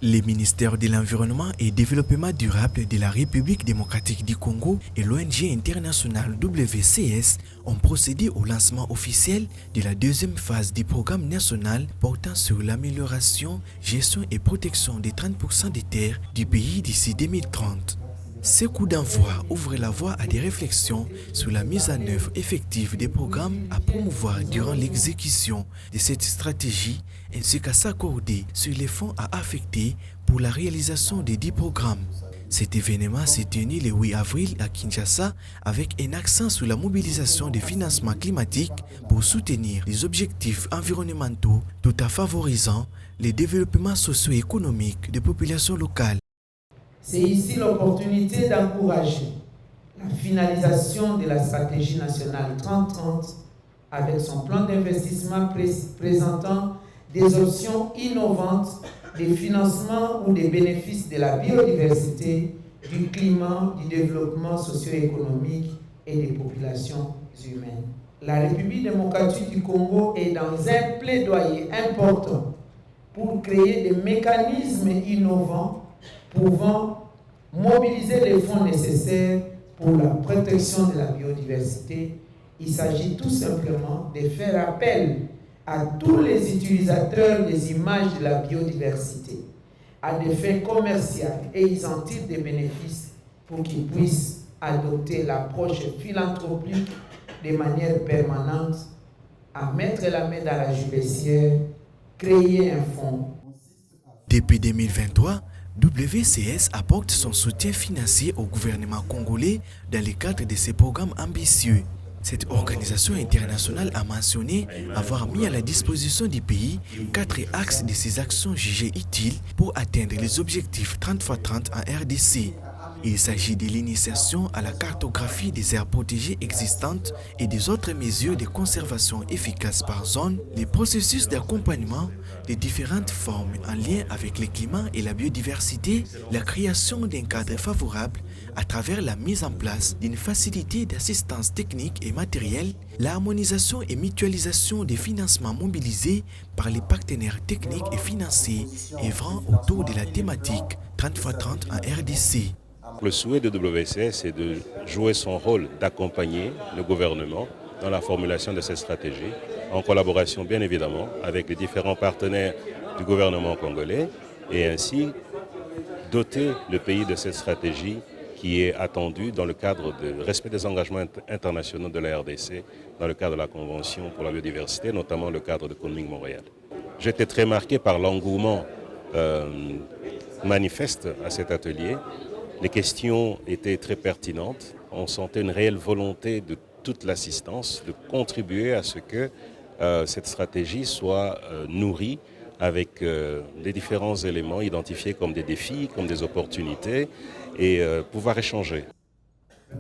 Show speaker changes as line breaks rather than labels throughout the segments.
Les ministères de l'Environnement et Développement durable de la République démocratique du Congo et l'ONG internationale WCS ont procédé au lancement officiel de la deuxième phase du programme national portant sur l'amélioration, gestion et protection des 30% des terres du pays d'ici 2030. Ce coup d'envoi ouvre la voie à des réflexions sur la mise en œuvre effective des programmes à promouvoir durant l'exécution de cette stratégie ainsi qu'à s'accorder sur les fonds à affecter pour la réalisation des 10 programmes. Cet événement s'est tenu le 8 avril à Kinshasa avec un accent sur la mobilisation des financements climatiques pour soutenir les objectifs environnementaux tout en favorisant le développement socio-économique des populations locales.
C'est ici l'opportunité d'encourager la finalisation de la stratégie nationale 3030 avec son plan d'investissement présentant des options innovantes des financements ou des bénéfices de la biodiversité, du climat, du développement socio-économique et des populations humaines. La République démocratique du Congo est dans un plaidoyer important pour créer des mécanismes innovants pouvant mobiliser les fonds nécessaires pour la protection de la biodiversité. Il s'agit tout simplement de faire appel à tous les utilisateurs des images de la biodiversité à des fins commerciales et ils en tirent des bénéfices pour qu'ils puissent adopter l'approche philanthropique de manière permanente, à mettre la main dans la jubissière, créer un fonds.
Depuis 2023, WCS apporte son soutien financier au gouvernement congolais dans le cadre de ses programmes ambitieux. Cette organisation internationale a mentionné avoir mis à la disposition du pays 4 axes de ses actions jugées utiles pour atteindre les objectifs 30x30 en RDC. Il s'agit de l'initiation à la cartographie des aires protégées existantes et des autres mesures de conservation efficaces par zone, les processus d'accompagnement des différentes formes en lien avec le climat et la biodiversité, la création d'un cadre favorable à travers la mise en place d'une facilité d'assistance technique et matérielle, l'harmonisation et mutualisation des financements mobilisés par les partenaires techniques et financiers œuvrant autour de la thématique 30x30 en RDC.
Le souhait de WCS est de jouer son rôle d'accompagner le gouvernement dans la formulation de cette stratégie, en collaboration bien évidemment avec les différents partenaires du gouvernement congolais et ainsi doter le pays de cette stratégie qui est attendue dans le cadre du respect des engagements internationaux de la RDC, dans le cadre de la Convention pour la biodiversité, notamment le cadre de Kunming-Montréal. J'étais très marqué par l'engouement manifeste à cet atelier. Les questions étaient très pertinentes. On sentait une réelle volonté de toute l'assistance de contribuer à ce que cette stratégie soit nourrie avec les différents éléments identifiés comme des défis, comme des opportunités et pouvoir échanger.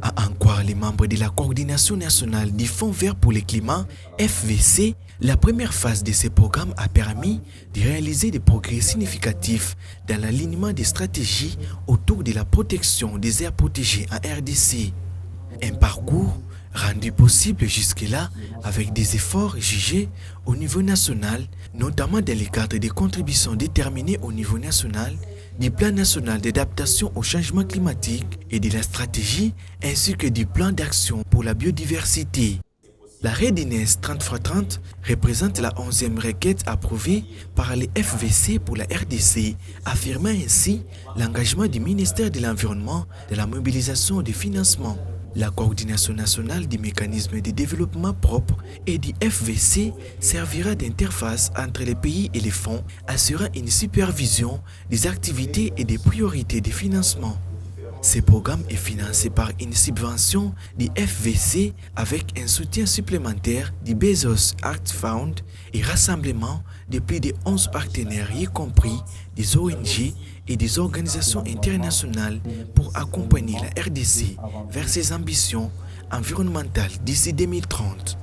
À en croire les membres de la coordination nationale du Fonds vert pour le climat, FVC, la première phase de ce programme a permis de réaliser des progrès significatifs dans l'alignement des stratégies autour de la protection des aires protégées en RDC. Un parcours rendu possible jusque-là avec des efforts jugés au niveau national, notamment dans le cadre des contributions déterminées au niveau national, du plan national d'adaptation au changement climatique et de la stratégie, ainsi que du plan d'action pour la biodiversité. La Readiness 30x30 représente la 11e requête approuvée par les FVC pour la RDC, affirmant ainsi l'engagement du ministère de l'Environnement de la mobilisation des financements. La coordination nationale du mécanisme de développement propre et du FVC servira d'interface entre les pays et les fonds, assurant une supervision des activités et des priorités de financement. Ce programme est financé par une subvention du FVC avec un soutien supplémentaire du Bezos Art Fund et rassemblement de plus de 11 partenaires, y compris des ONG et des organisations internationales pour accompagner la RDC vers ses ambitions environnementales d'ici 2030.